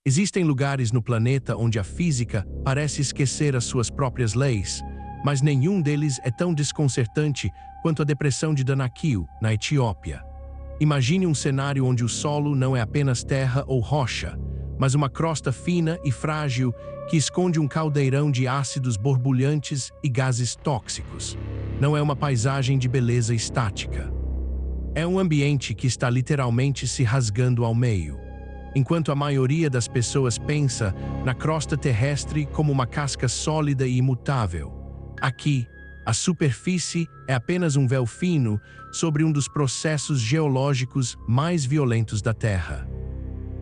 Existem lugares no planeta onde a física parece esquecer as suas próprias leis, mas nenhum deles é tão desconcertante quanto a depressão de Danakil, na Etiópia. Imagine um cenário onde o solo não é apenas terra ou rocha, mas uma crosta fina e frágil que esconde um caldeirão de ácidos borbulhantes e gases tóxicos. Não é uma paisagem de beleza estática. É um ambiente que está literalmente se rasgando ao meio. Enquanto a maioria das pessoas pensa na crosta terrestre como uma casca sólida e imutável, aqui, a superfície é apenas um véu fino sobre um dos processos geológicos mais violentos da Terra.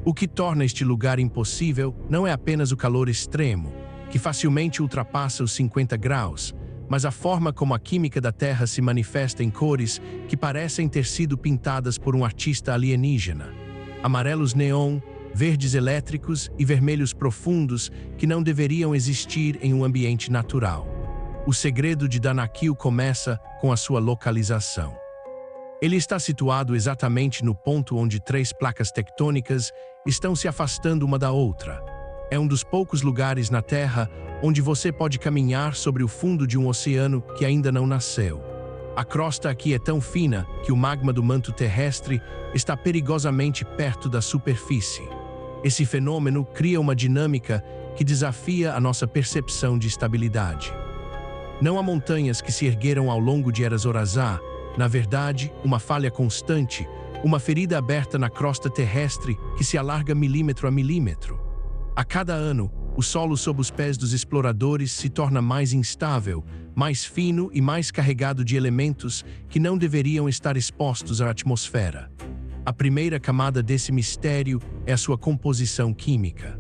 O que torna este lugar impossível não é apenas o calor extremo, que facilmente ultrapassa os 50 graus, mas a forma como a química da Terra se manifesta em cores que parecem ter sido pintadas por um artista alienígena. Amarelos neon, verdes elétricos e vermelhos profundos que não deveriam existir em um ambiente natural. O segredo de Danakil começa com a sua localização. Ele está situado exatamente no ponto onde 3 placas tectônicas estão se afastando uma da outra. É um dos poucos lugares na Terra onde você pode caminhar sobre o fundo de um oceano que ainda não nasceu. A crosta aqui é tão fina que o magma do manto terrestre está perigosamente perto da superfície. Esse fenômeno cria uma dinâmica que desafia a nossa percepção de estabilidade. Não há montanhas que se ergueram ao longo de eras Orazá, na verdade, uma falha constante, uma ferida aberta na crosta terrestre que se alarga milímetro a milímetro. A cada ano, o solo sob os pés dos exploradores se torna mais instável, mais fino e mais carregado de elementos que não deveriam estar expostos à atmosfera. A primeira camada desse mistério é a sua composição química.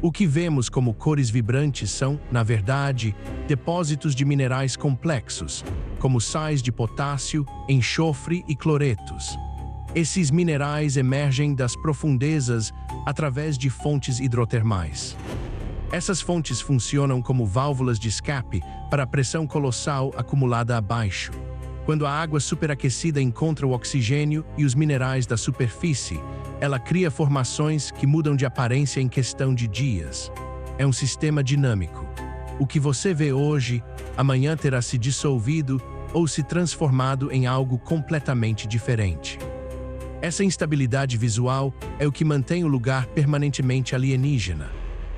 O que vemos como cores vibrantes são, na verdade, depósitos de minerais complexos, como sais de potássio, enxofre e cloretos. Esses minerais emergem das profundezas através de fontes hidrotermais. Essas fontes funcionam como válvulas de escape para a pressão colossal acumulada abaixo. Quando a água superaquecida encontra o oxigênio e os minerais da superfície, ela cria formações que mudam de aparência em questão de dias. É um sistema dinâmico. O que você vê hoje, amanhã terá se dissolvido ou se transformado em algo completamente diferente. Essa instabilidade visual é o que mantém o lugar permanentemente alienígena.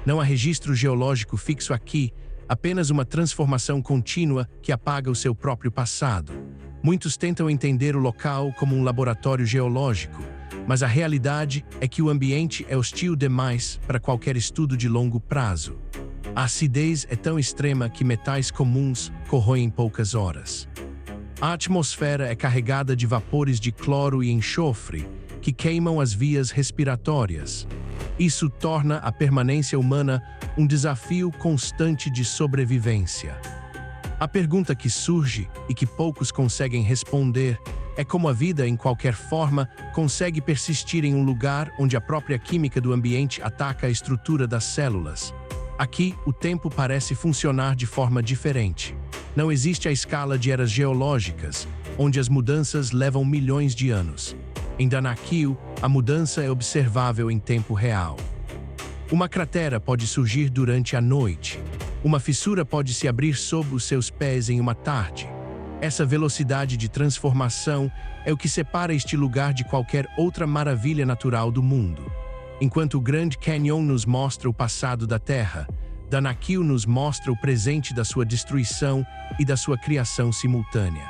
Não há registro geológico fixo aqui, apenas uma transformação contínua que apaga o seu próprio passado. Muitos tentam entender o local como um laboratório geológico, mas a realidade é que o ambiente é hostil demais para qualquer estudo de longo prazo. A acidez é tão extrema que metais comuns corroem em poucas horas. A atmosfera é carregada de vapores de cloro e enxofre, que queimam as vias respiratórias. Isso torna a permanência humana um desafio constante de sobrevivência. A pergunta que surge, e que poucos conseguem responder, é como a vida, em qualquer forma, consegue persistir em um lugar onde a própria química do ambiente ataca a estrutura das células. Aqui, o tempo parece funcionar de forma diferente. Não existe a escala de eras geológicas, onde as mudanças levam milhões de anos. Em Danakil, a mudança é observável em tempo real. Uma cratera pode surgir durante a noite. Uma fissura pode se abrir sob os seus pés em uma tarde. Essa velocidade de transformação é o que separa este lugar de qualquer outra maravilha natural do mundo. Enquanto o Grand Canyon nos mostra o passado da Terra, Danakil nos mostra o presente da sua destruição e da sua criação simultânea.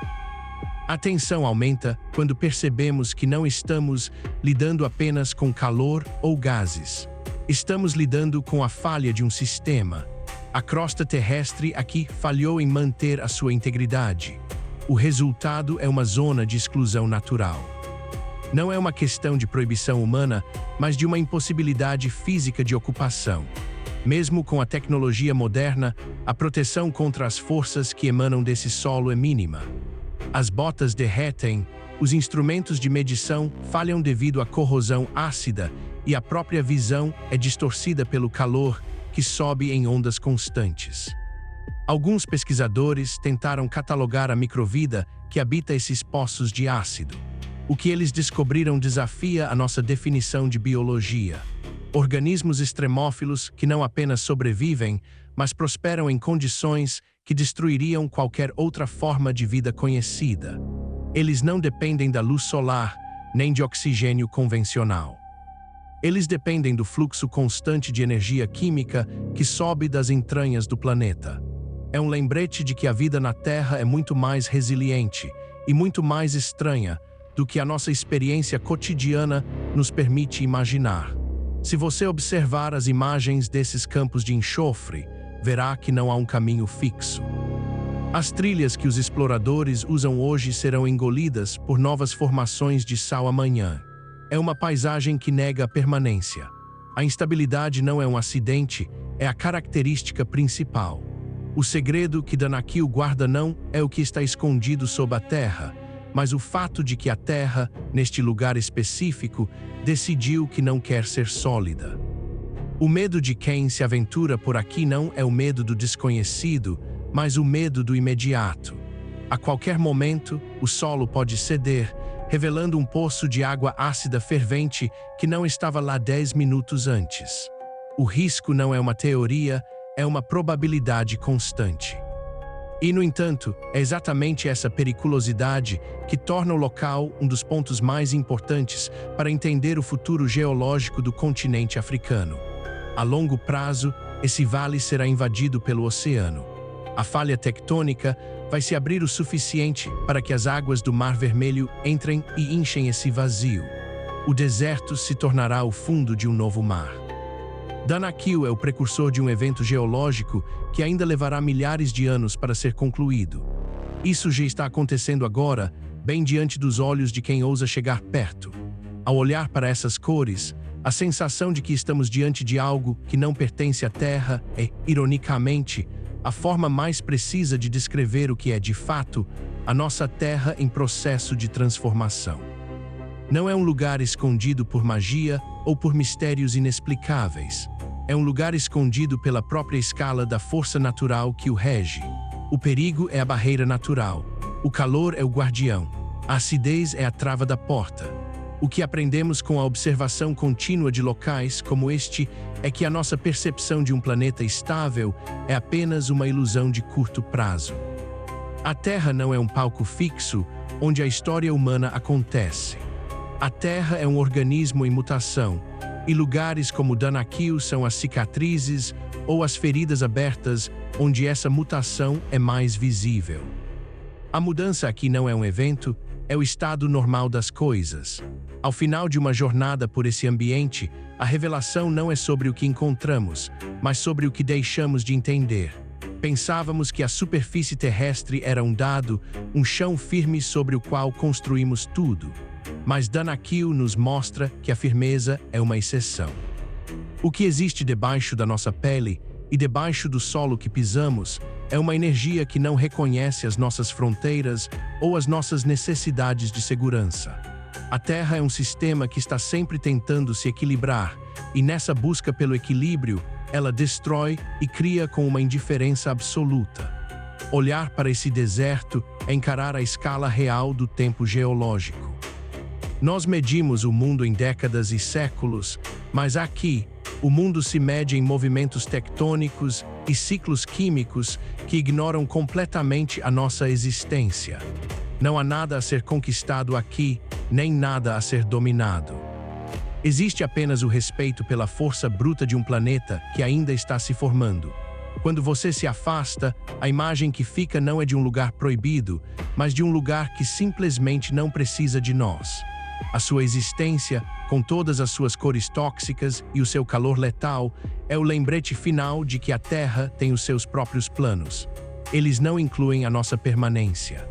A tensão aumenta quando percebemos que não estamos lidando apenas com calor ou gases. Estamos lidando com a falha de um sistema. A crosta terrestre aqui falhou em manter a sua integridade. O resultado é uma zona de exclusão natural. Não é uma questão de proibição humana, mas de uma impossibilidade física de ocupação. Mesmo com a tecnologia moderna, a proteção contra as forças que emanam desse solo é mínima. As botas derretem, os instrumentos de medição falham devido à corrosão ácida e a própria visão é distorcida pelo calor que sobe em ondas constantes. Alguns pesquisadores tentaram catalogar a microvida que habita esses poços de ácido. O que eles descobriram desafia a nossa definição de biologia. organismos extremófilos que não apenas sobrevivem, mas prosperam em condições que destruiriam qualquer outra forma de vida conhecida. Eles não dependem da luz solar, nem de oxigênio convencional. Eles dependem do fluxo constante de energia química que sobe das entranhas do planeta. É um lembrete de que a vida na Terra é muito mais resiliente e muito mais estranha do que a nossa experiência cotidiana nos permite imaginar. Se você observar as imagens desses campos de enxofre, verá que não há um caminho fixo. As trilhas que os exploradores usam hoje serão engolidas por novas formações de sal amanhã. É uma paisagem que nega a permanência. A instabilidade não é um acidente, é a característica principal. O segredo que Danakil guarda não é o que está escondido sob a terra, mas o fato de que a terra, neste lugar específico, decidiu que não quer ser sólida. O medo de quem se aventura por aqui não é o medo do desconhecido, mas o medo do imediato. A qualquer momento, o solo pode ceder, revelando um poço de água ácida fervente que não estava lá 10 minutos antes. O risco não é uma teoria, é uma probabilidade constante. E, no entanto, é exatamente essa periculosidade que torna o local um dos pontos mais importantes para entender o futuro geológico do continente africano. A longo prazo, esse vale será invadido pelo oceano. A falha tectônica vai se abrir o suficiente para que as águas do Mar Vermelho entrem e enchem esse vazio. O deserto se tornará o fundo de um novo mar. Danakil é o precursor de um evento geológico que ainda levará milhares de anos para ser concluído. Isso já está acontecendo agora, bem diante dos olhos de quem ousa chegar perto. Ao olhar para essas cores, a sensação de que estamos diante de algo que não pertence à Terra é, ironicamente, a forma mais precisa de descrever o que é, de fato, a nossa Terra em processo de transformação. Não é um lugar escondido por magia ou por mistérios inexplicáveis. É um lugar escondido pela própria escala da força natural que o rege. O perigo é a barreira natural. O calor é o guardião. A acidez é a trava da porta. O que aprendemos com a observação contínua de locais como este é que a nossa percepção de um planeta estável é apenas uma ilusão de curto prazo. A Terra não é um palco fixo onde a história humana acontece. A Terra é um organismo em mutação, e lugares como Danakil são as cicatrizes ou as feridas abertas onde essa mutação é mais visível. A mudança aqui não é um evento, é o estado normal das coisas. Ao final de uma jornada por esse ambiente, a revelação não é sobre o que encontramos, mas sobre o que deixamos de entender. Pensávamos que a superfície terrestre era um dado, um chão firme sobre o qual construímos tudo. Mas Danakil nos mostra que a firmeza é uma exceção. O que existe debaixo da nossa pele e debaixo do solo que pisamos é uma energia que não reconhece as nossas fronteiras ou as nossas necessidades de segurança. A Terra é um sistema que está sempre tentando se equilibrar, e nessa busca pelo equilíbrio, ela destrói e cria com uma indiferença absoluta. Olhar para esse deserto é encarar a escala real do tempo geológico. Nós medimos o mundo em décadas e séculos, mas aqui, o mundo se mede em movimentos tectônicos e ciclos químicos que ignoram completamente a nossa existência. Não há nada a ser conquistado aqui, nem nada a ser dominado. Existe apenas o respeito pela força bruta de um planeta que ainda está se formando. Quando você se afasta, a imagem que fica não é de um lugar proibido, mas de um lugar que simplesmente não precisa de nós. A sua existência, com todas as suas cores tóxicas e o seu calor letal, é o lembrete final de que a Terra tem os seus próprios planos. Eles não incluem a nossa permanência.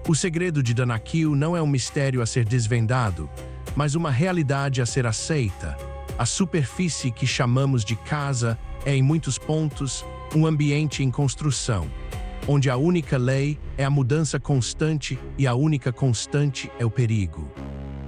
O segredo de Danakil não é um mistério a ser desvendado, mas uma realidade a ser aceita. A superfície que chamamos de casa é, em muitos pontos, um ambiente em construção, onde a única lei é a mudança constante e a única constante é o perigo.